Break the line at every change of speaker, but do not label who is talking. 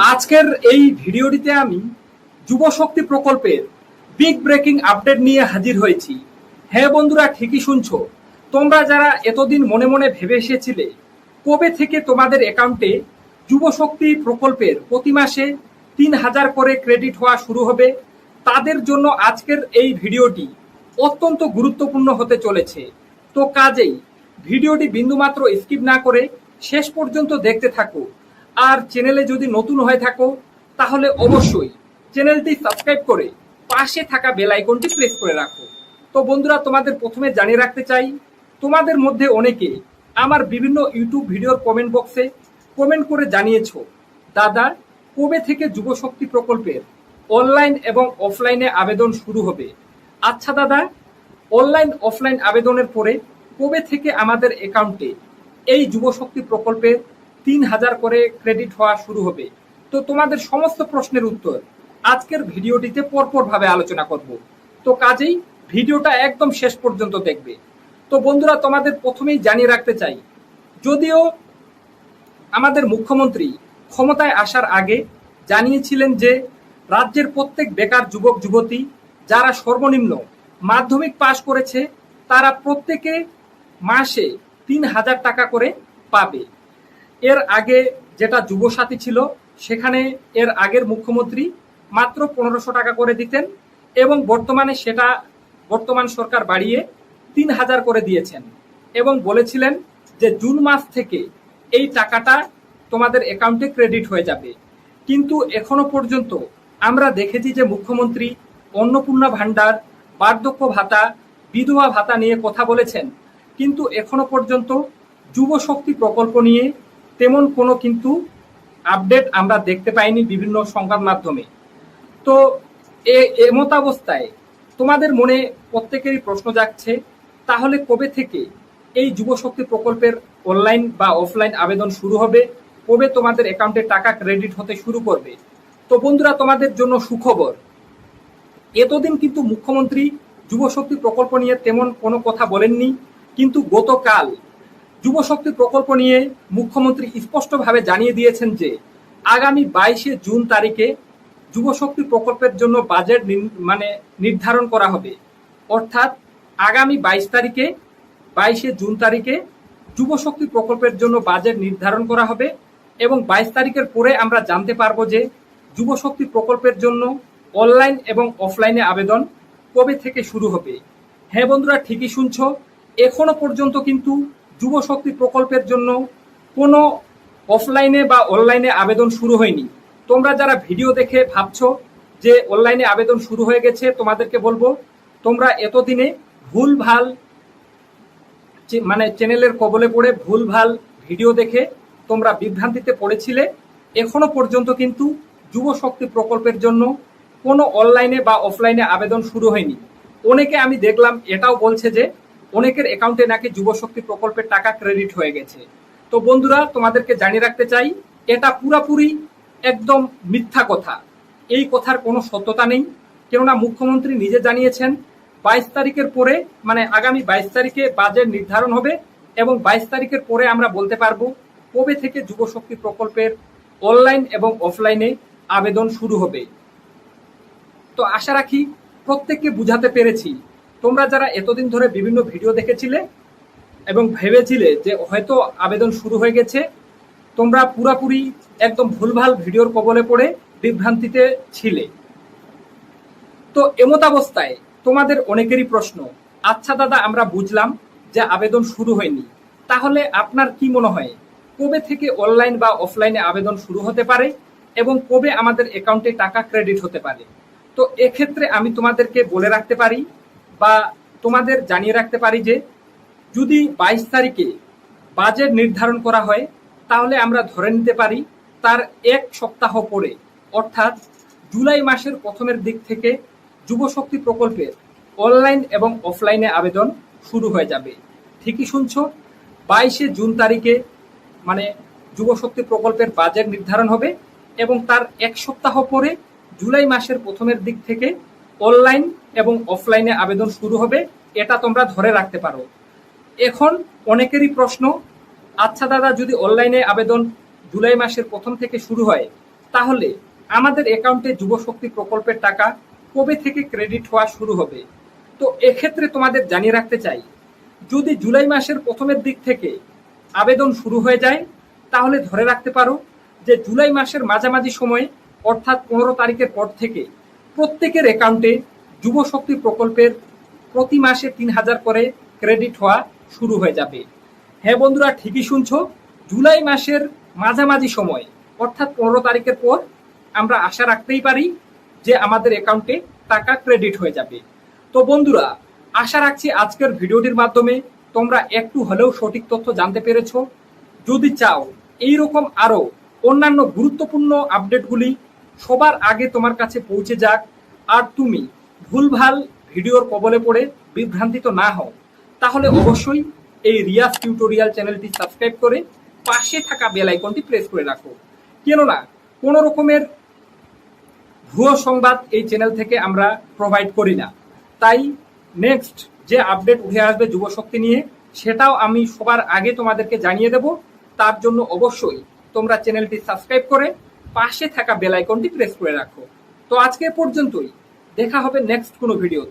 আজকের এই ভিডিওটিতে আমি যুব শক্তি প্রকল্পের বিগ ব্রেকিং আপডেট নিয়ে হাজির হয়েছি। হ্যাঁ বন্ধুরা, ঠিকই শুনছো। তোমরা যারা এতদিন মনে মনে ভেবে এসেছিলে কবে থেকে তোমাদের অ্যাকাউন্টে যুব শক্তি প্রকল্পের প্রতি মাসে ৩,০০০ করে ক্রেডিট হওয়া শুরু হবে, তাদের জন্য আজকের এই ভিডিওটি অত্যন্ত গুরুত্বপূর্ণ হতে চলেছে। তো কাজেই ভিডিওটি বিন্দুমাত্র স্কিপ না করে শেষ পর্যন্ত দেখতে থাকো। আর চ্যানেলে যদি নতুন হয়ে থাকো তাহলে অবশ্যই চ্যানেলটি সাবস্ক্রাইব করে পাশে থাকা বেল আইকনটি প্রেস করে রাখো। তো বন্ধুরা, তোমাদের প্রথমে জানিয়ে রাখতে চাই, তোমাদের মধ্যে অনেকে আমার বিভিন্ন ইউটিউব ভিডিওর কমেন্ট বক্সে কমেন্ট করে জানিয়েছো, দাদা কবে থেকে যুব শক্তি প্রকল্পের অনলাইন এবং অফলাইনে আবেদন শুরু হবে। আচ্ছা দাদা, অনলাইন অফলাইন আবেদনের পরে কবে থেকে আমাদের অ্যাকাউন্টে এই যুব শক্তি প্রকল্পের ৩,০০০ করে ক্রেডিট হওয়া শুরু হবে? তো তোমাদের সমস্ত প্রশ্নের উত্তর আজকের ভিডিওটিতে পরপর ভাবে আলোচনা করব। তো কাজেই ভিডিওটা একদম শেষ পর্যন্ত দেখবে। তো বন্ধুরা, তোমাদের প্রথমেই জানিয়ে রাখতে চাই, যদিও আমাদের মুখ্যমন্ত্রী ক্ষমতায় আসার আগে জানিয়েছিলেন যে রাজ্যের প্রত্যেক বেকার যুবক যুবতী যারা সর্বনিম্ন মাধ্যমিক পাশ করেছে তারা প্রত্যেকে মাসে ৩,০০০ টাকা করে পাবে। এর আগে যেটা যুবসাথী ছিল সেখানে এর আগের মুখ্যমন্ত্রী মাত্র ১৫০০ টাকা করে দিতেন এবং বর্তমানে সেটা বর্তমান সরকার বাড়িয়ে ৩,০০০ করে দিয়েছেন এবং বলেছিলেন যে জুন মাস থেকে এই টাকাটা তোমাদের অ্যাকাউন্টে ক্রেডিট হয়ে যাবে। কিন্তু এখনো পর্যন্ত আমরা দেখেছি যে মুখ্যমন্ত্রী অন্নপূর্ণা ভাণ্ডার, বার্ধক্য ভাতা, বিধবা ভাতা নিয়ে কথা বলেছেন, কিন্তু এখনো পর্যন্ত যুব শক্তি প্রকল্প নিয়ে তেমন কোনো কিন্তু আপডেট আমরা দেখতে পাইনি বিভিন্ন সংবাদ মাধ্যমে। তো এমতাবস্থায় তোমাদের মনে প্রত্যেকেরই প্রশ্ন জাগছে, তাহলে কবে থেকে এই যুব শক্তি প্রকল্পের অনলাইন বা অফলাইন আবেদন শুরু হবে, কবে তোমাদের অ্যাকাউন্টে টাকা ক্রেডিট হতে শুরু করবে? তো বন্ধুরা, তোমাদের জন্য সুখবর, এতদিন কিন্তু মুখ্যমন্ত্রী যুব শক্তি প্রকল্প নিয়ে তেমন কোনো কথা বলেননি, কিন্তু গতকাল যুব শক্তি প্রকল্প নিয়ে মুখ্যমন্ত্রী স্পষ্টভাবে জানিয়ে দিয়েছেন যে আগামী ২২শে জুন তারিখে যুব শক্তি প্রকল্পের জন্য বাজেট নির্ধারণ করা হবে। অর্থাৎ আগামী ২২শে জুন তারিখে যুব শক্তি প্রকল্পের জন্য বাজেট নির্ধারণ করা হবে এবং ২২ তারিখের পরে আমরা জানতে পারবো যে যুব শক্তি প্রকল্পের জন্য অনলাইন এবং অফলাইনে আবেদন কবে থেকে শুরু হবে। হ্যাঁ বন্ধুরা, ঠিকই শুনছো, এখনো পর্যন্ত কিন্তু যুব শক্তি প্রকল্পের জন্য কোনো অফলাইনে বা অনলাইনে আবেদন শুরু হয়নি। তোমরা যারা ভিডিও দেখে ভাবছো যে অনলাইনে আবেদন শুরু হয়ে গেছে, তোমাদেরকে বলবো তোমরা এতদিনে ভুলভাল চ্যানেলের কবলে পড়ে ভুলভাল ভিডিও দেখে তোমরা বিভ্রান্তিতে পড়েছিলে। এখনো পর্যন্ত কিন্তু যুব শক্তি প্রকল্পের জন্য কোনো অনলাইনে বা অফলাইনে আবেদন শুরু হয়নি। অনেকে আমি দেখলাম এটাও বলছে যে অনেকের অ্যাকাউন্টে নাকি যুব শক্তি প্রকল্পের টাকা ক্রেডিট হয়ে গেছে। তো বন্ধুরা, তোমাদেরকে জানিয়ে রাখতে চাই, এটা পুরাপুরি একদম মিথ্যা কথা। এই কথার কোনো সত্যতা নেই, কেননা মুখ্যমন্ত্রী নিজে জানিয়েছেন ২২ তারিখের পরে আগামী ২২ তারিখে বাজেট নির্ধারণ হবে এবং ২২ তারিখের পরে আমরা বলতে পারবো কবে থেকে যুব শক্তি প্রকল্পের অনলাইন এবং অফলাইনে আবেদন শুরু হবে। তো আশা রাখি প্রত্যেককে বুঝাতে পেরেছি। তোমরা যারা এতদিন ধরে বিভিন্ন ভিডিও দেখেছিলে এবং ভেবেছিলে যে হয়তো আবেদন শুরু হয়ে গেছে, তোমরা পুরাপুরি একদম ভুলভাল ভিডিওর কবলে পড়ে বিভ্রান্তিতে ছিলে। তো এমতাবস্থায় তোমাদের অনেকেরই প্রশ্ন, আচ্ছা দাদা আমরা বুঝলাম যে আবেদন শুরু হয়নি, তাহলে আপনার কি মনে হয় কবে থেকে অনলাইন বা অফলাইনে আবেদন শুরু হতে পারে এবং কবে আমাদের অ্যাকাউন্টে টাকা ক্রেডিট হতে পারে? তো এক্ষেত্রে আমি তোমাদেরকে বলে রাখতে পারি বা তোমাদের জানিয়ে রাখতে পারি যে যদি ২২ তারিখে বাজেট নির্ধারণ করা হয় তাহলে আমরা ধরে নিতে পারি তার এক সপ্তাহ পরে, অর্থাৎ জুলাই মাসের প্রথমের দিক থেকে যুব শক্তি প্রকল্পের অনলাইন এবং অফলাইনে আবেদন শুরু হয়ে যাবে। ঠিকই শুনছো, ২২শে জুন তারিখে যুব শক্তি প্রকল্পের বাজেট নির্ধারণ হবে এবং তার এক সপ্তাহ পরে জুলাই মাসের প্রথমের দিক থেকে অনলাইন এবং অফলাইনে আবেদন শুরু হবে। এটা তোমরা ধরে রাখতে পারো। এখন অনেকেরই প্রশ্ন, আচ্ছা দাদা যদি অনলাইনে আবেদন জুলাই মাসের প্রথম থেকে শুরু হয় তাহলে আমাদের অ্যাকাউন্টে যুবশক্তি প্রকল্পের টাকা কবে থেকে ক্রেডিট হওয়া শুরু হবে? তো এক্ষেত্রে তোমাদের জানিয়ে রাখতে চাই, যদি জুলাই মাসের প্রথমের দিক থেকে আবেদন শুরু হয়ে যায় তাহলে ধরে রাখতে পারো যে জুলাই মাসের মাঝামাঝি সময়ে অর্থাৎ 15 তারিখের পর থেকে প্রত্যেকের অ্যাকাউন্টে যুবশক্তি প্রকল্পের প্রতি মাসে 3000 করে ক্রেডিট হওয়া শুরু হয়ে যাবে। হ্যাঁ বন্ধুরা, ঠিকই শুনছো, জুলাই মাসের মাঝামাঝি সময় অর্থাৎ 15 তারিখের পর আমরা আশা রাখতেই পারি যে আমাদের অ্যাকাউন্টে টাকা ক্রেডিট হয়ে যাবে। তো বন্ধুরা, আশা রাখছি আজকের ভিডিওটির মাধ্যমে তোমরা একটু হলেও সঠিক তথ্য জানতে পেরেছো। যদি চাও এইরকম আরো অন্যান্য গুরুত্বপূর্ণ আপডেটগুলি সবার আগে তোমার কাছে পৌঁছে যাক আর তুমি ভুলভাল ভিডিওর কবলে পড়ে বিভ্রান্তিত না হও, তাহলে অবশ্যই এই রিয়াজ টিউটোরিয়াল চ্যানেলটি সাবস্ক্রাইব করে পাশে থাকা বেল আইকনটি প্রেস করে রাখো। কেননা কোনো রকমের ভুয়ো সংবাদ এই চ্যানেল থেকে আমরা প্রোভাইড করি না। তাই নেক্সট যে আপডেট উঠে আসবে যুবশক্তি নিয়ে, সেটাও আমি সবার আগে তোমাদেরকে জানিয়ে দেব। তার জন্য অবশ্যই তোমরা চ্যানেলটি সাবস্ক্রাইব করে পাশে থাকা বেল আইকনটি প্রেস করে রাখো। তো আজকে পর্যন্তই, দেখা হবে নেক্সট কোনো ভিডিওতে।